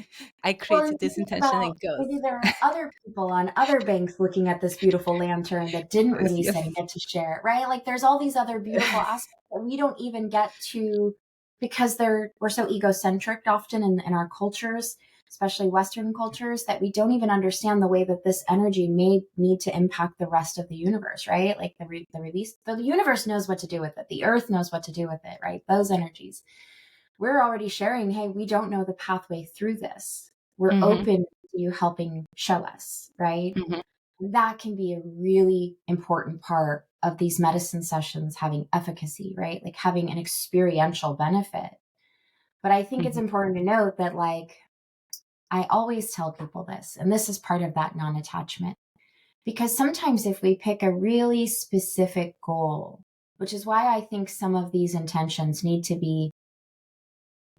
and created you this think intention, about it goes. maybe there are other people on other banks looking at this beautiful lantern that Of didn't course, release yes. it and get to share it, right? Like there's all these other beautiful aspects that we don't even get to, because we're so egocentric often in our cultures, especially Western cultures, that we don't even understand the way that this energy may need to impact the rest of the universe, right? Like the release, the universe knows what to do with it. The earth knows what to do with it, right? Those energies we're already sharing, hey, we don't know the pathway through this. We're Hmm. open to you helping show us, right? Hmm. That can be a really important part of these medicine sessions having efficacy, right? Like having an experiential benefit. But I think it's Hmm. important to note that, like, I always tell people this, and this is part of that non attachment. Because sometimes if we pick a really specific goal, which is why I think some of these intentions need to be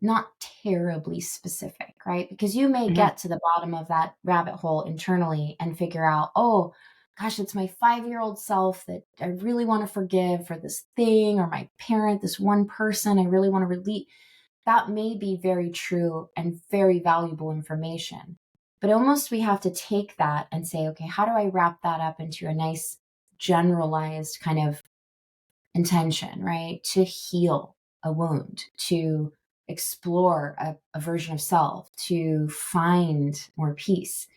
not terribly specific, right? Because you may Hmm. get to the bottom of that rabbit hole internally and figure out, oh, gosh, it's my 5-year-old self that I really want to forgive for this thing, or my parent, this one person I really want to release. That may be very true and very valuable information. But almost we have to take that and say, okay, how do I wrap that up into a nice generalized kind of intention, right? To heal a wound, to explore a version of self, to find more peace.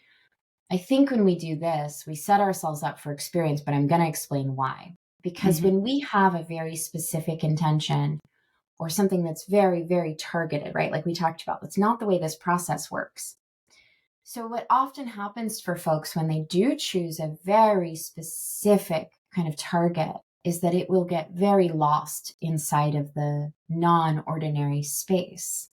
I think when we do this, we set ourselves up for experience, but I'm going to explain why. Because Hmm. when we have a very specific intention or something that's very, very targeted, right? Like we talked about, that's not the way this process works. So, what often happens for folks when they do choose a very specific kind of target is that it will get very lost inside of the non ordinary space.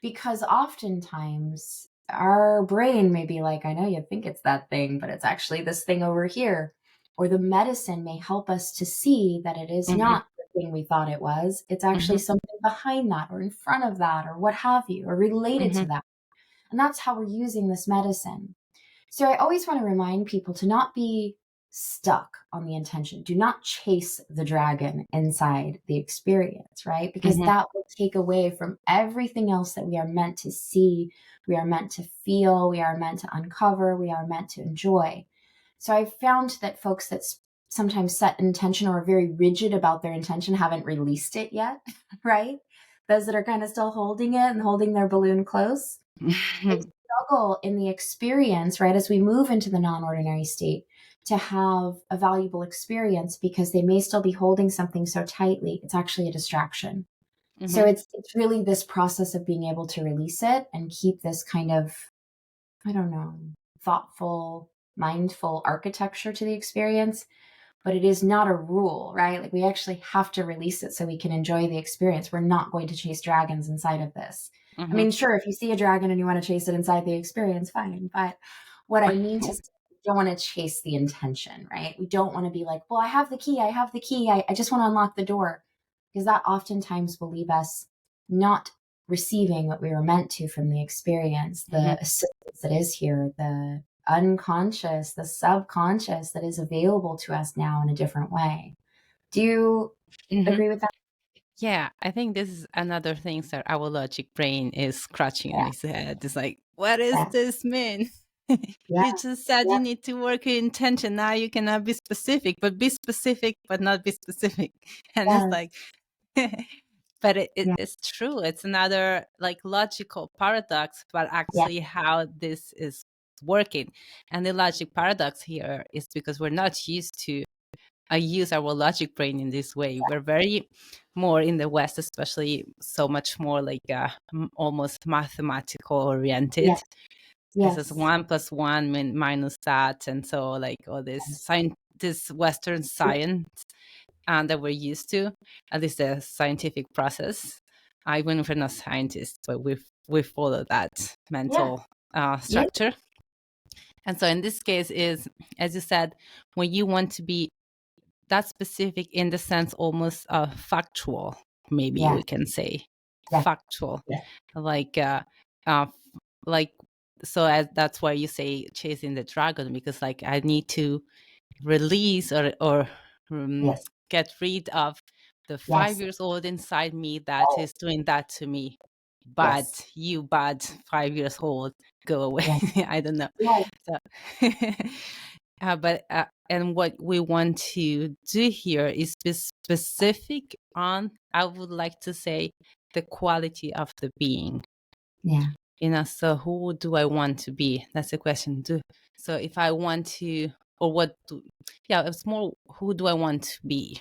Because oftentimes our brain may be like, I know you think it's that thing, but it's actually this thing over here. Or the medicine may help us to see that it is Hmm. not the thing we thought it was. It's actually Hmm. something behind that, or in front of that, or what have you, or related Hmm. to that. And that's how we're using this medicine. So I always want to remind people to not be stuck on the intention. Do not chase the dragon inside the experience, right? Because that will take away from everything else that we are meant to see, we are meant to feel, we are meant to uncover, we are meant to enjoy. So I've found that folks that sometimes set intention or are very rigid about their intention haven't released it yet, right? Those that are kind of still holding it and holding their balloon close. They struggle in the experience, right, as we move into the non-ordinary state, to have a valuable experience because they may still be holding something so tightly. It's actually a distraction. So it's really this process of being able to release it and keep this kind of, I don't know, thoughtful, mindful architecture to the experience. But it is not a rule, right? Like we actually have to release it so we can enjoy the experience. We're not going to chase dragons inside of this. I mean, sure, if you see a dragon and you want to chase it inside the experience, fine. But what I mean to say, we don't want to chase the intention, right? We don't want to be like, well, I have the key. I just want to unlock the door. Because that oftentimes will leave us not receiving what we were meant to from the experience, the assistance that is here, the unconscious, the subconscious that is available to us now in a different way. Do you agree with that? Yeah, I think this is another thing that our logic brain is scratching in his head. It's like, what does this mean? You just said you need to work your intention. Now you cannot be specific, but not be specific. And it's like, but it's true. It's another like logical paradox, but actually how this is working. And the logic paradox here is because we're not used to use our logic brain in this way. We're very more in the West, especially so much more like almost mathematical oriented. This is 1 + 1 minus that. And so like all this this Western science that we're used to, at least the scientific process. Even if we're not scientists, but we follow that mental structure. And so in this case is, as you said, when you want to be that specific in the sense almost factual, maybe we can say factual, like like so that's why you say chasing the dragon, because like I need to release or get rid of the 5 years old inside me that is doing that to me. But you bad 5 years old, go away. I don't know. So, and what we want to do here is be specific on, I would like to say, the quality of the being. So who do I want to be? That's the question. So if I want to, or it's more, who do I want to be?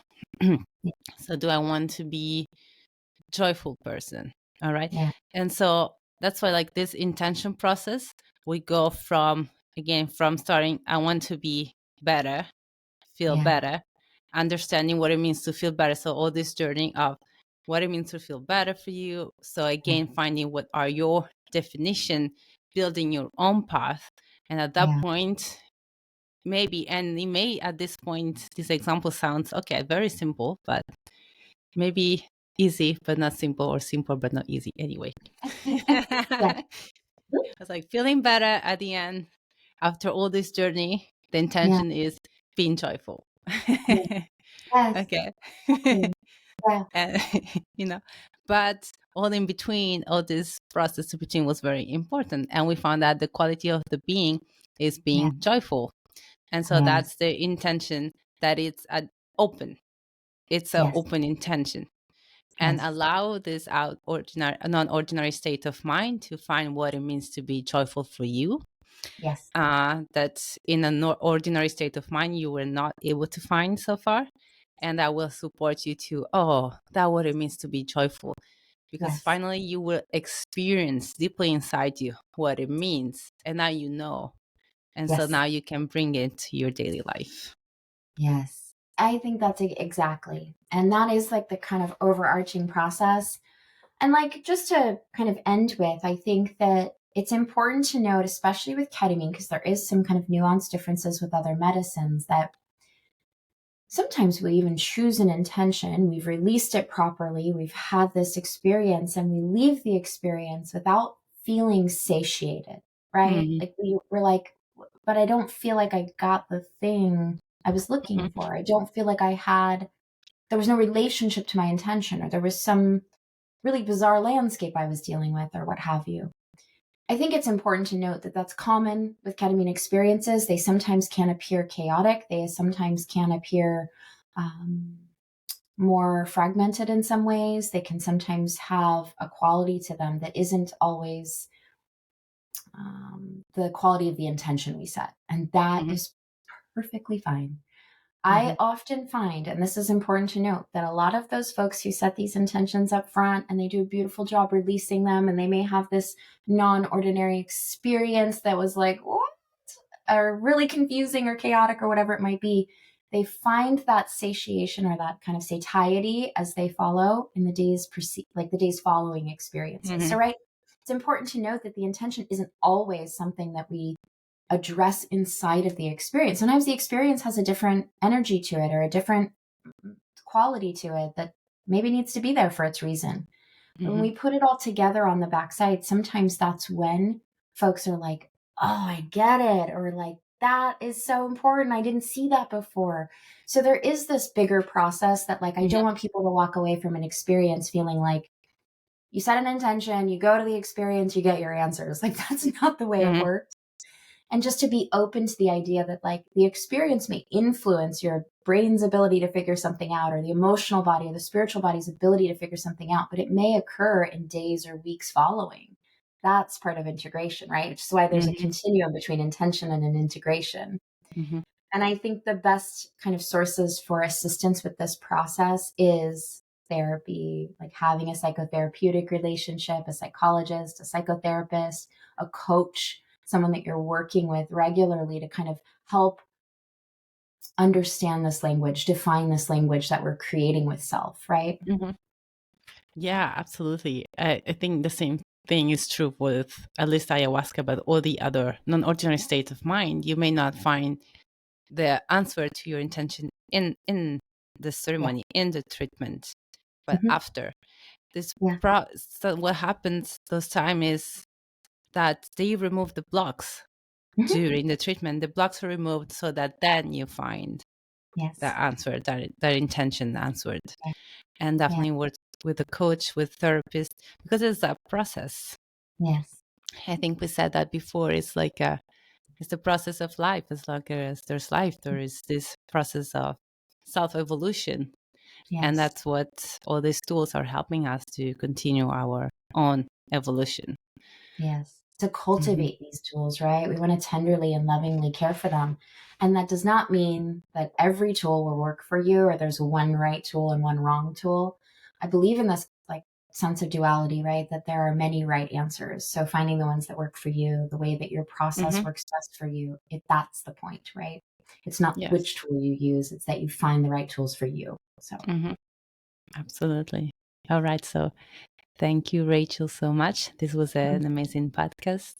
So do I want to be joyful person? All right. And so that's why like this intention process, we go from starting, I want to be better, feel better, understanding what it means to feel better. So all this journey of what it means to feel better for you. So again, finding what are your definition, building your own path. And at that point, maybe, and it may at this point, this example sounds, okay, very simple, but maybe easy, but not simple, or simple, but not easy anyway. It's like feeling better at the end after all this journey. The intention is being joyful. Okay. And, but all in between, all this process in between was very important. And we found that the quality of the being is being joyful. And so that's the intention, that it's open. It's an open intention. And allow this non-ordinary state of mind to find what it means to be joyful for you. That in an ordinary state of mind you were not able to find so far, and that will support you to that's what it means to be joyful, because finally you will experience deeply inside you what it means, and now you know, and so now you can bring it to your daily life. I think that's exactly, and that is like the kind of overarching process. And like, just to kind of end with, I think that it's important to note, especially with ketamine, because there is some kind of nuanced differences with other medicines, that sometimes we even choose an intention, we've released it properly, we've had this experience, and we leave the experience without feeling satiated, right? Mm-hmm. Like we're like, but I don't feel like I got the thing I was looking Mm-hmm. for. I don't feel like there was no relationship to my intention, or there was some really bizarre landscape I was dealing with, or what have you. I think it's important to note that that's common with ketamine experiences. They sometimes can appear chaotic. They sometimes can appear um, more fragmented in some ways. They can sometimes have a quality to them that isn't always the quality of the intention we set. And that Mm-hmm. is perfectly fine. Mm-hmm. I often find, and this is important to note, that a lot of those folks who set these intentions up front and they do a beautiful job releasing them, and they may have this non-ordinary experience that was like, what? Or really confusing or chaotic or whatever it might be, they find that satiation or that kind of satiety as they follow in the days like the days following experiences. So, Mm-hmm. right, it's important to note that the intention isn't always something that we address inside of the experience. Sometimes the experience has a different energy to it or a different quality to it that maybe needs to be there for its reason. But when Mm-hmm. we put it all together on the backside, sometimes that's when folks are like, oh, I get it. Or like, that is so important. I didn't see that before. So there is this bigger process that, like, I don't want people to walk away from an experience feeling like you set an intention, you go to the experience, you get your answers. Like, that's not the way it Mm-hmm. works. And just to be open to the idea that, like, the experience may influence your brain's ability to figure something out, or the emotional body or the spiritual body's ability to figure something out, but it may occur in days or weeks following. That's part of integration, right? Which is why there's a Mm-hmm. continuum between intention and an integration. Mm-hmm. And I think the best kind of sources for assistance with this process is therapy, like having a psychotherapeutic relationship, a psychologist, a psychotherapist, a coach, someone that you're working with regularly to kind of help understand this language, define this language that we're creating with self, right? Mm-hmm. Yeah, absolutely. I think the same thing is true with at least ayahuasca, but all the other non-ordinary states of mind. You may not find the answer to your intention in the Yeah. ceremony, in the treatment, but Hmm. after this Yeah. so what happens those time is that they remove the blocks Hmm. during the treatment. The blocks are removed so that then you find the Yes. answer, that intention answered. Yeah. And Yeah. definitely work with a coach, with therapist, because it's a process. Yes. I think we said that before. It's the process of life. As long as there's life, there is this process of self-evolution. And Yes. that's what all these tools are helping us to continue our own evolution. Yes. To Mm-hmm. cultivate these tools, right? We want to tenderly and lovingly care for them. And that does not mean that every tool will work for you or there's one right tool and one wrong tool. I believe in this like sense of duality, right? That there are many right answers. So finding the ones that work for you, the way that your process Mm-hmm. works best for you, if that's the point, right? It's not which Yes. tool you use, it's that you find the right tools for you. So Mm-hmm. Absolutely. All right. So thank you, Rachel, so much. This was an amazing podcast.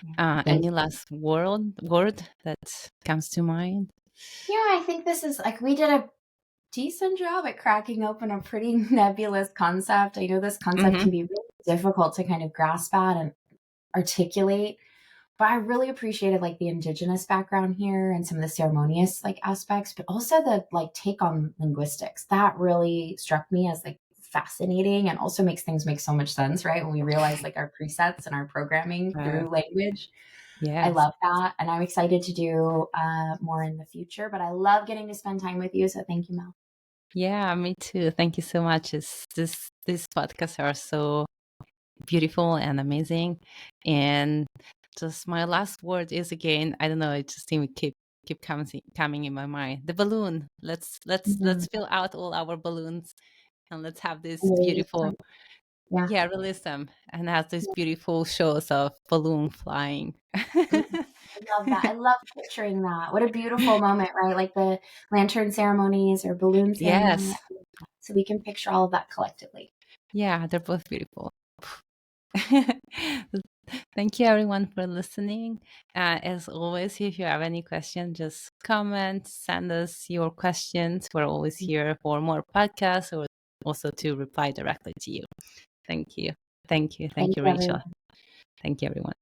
yeah. Thank Any you. last word that comes to mind? Yeah, I think this is like we did a decent job at cracking open a pretty nebulous concept. I know this concept Mm-hmm. can be really difficult to kind of grasp at and articulate, but I really appreciated like the Indigenous background here and some of the ceremonious like aspects, but also the like take on linguistics. That really struck me as like fascinating and also makes things make so much sense, right? When we realize like our presets and our programming Uh, through language. I yes. love that. And I'm excited to do more in the future, but I love getting to spend time with you. So thank you, Mel. Yeah, me too. Thank you so much. These podcasts are so beautiful and amazing. And just my last word is again, I don't know, it just seems keep coming in my mind. The balloon. Let's Mhm. fill out all our balloons and let's have this Release beautiful, them. Yeah. release them and have these beautiful shows of balloon flying. Mm, I love that. I love picturing that. What a beautiful moment, right? Like the lantern ceremonies or balloon ceremony. Yes. So we can picture all of that collectively. Yeah, they're both beautiful. Thank you everyone for listening. As always, if you have any questions, just comment, send us your questions. We're always here for more podcasts or also to reply directly to you. Thank you. Thank you. Thank Thank you, you, Rachel. everyone. Thank you, everyone.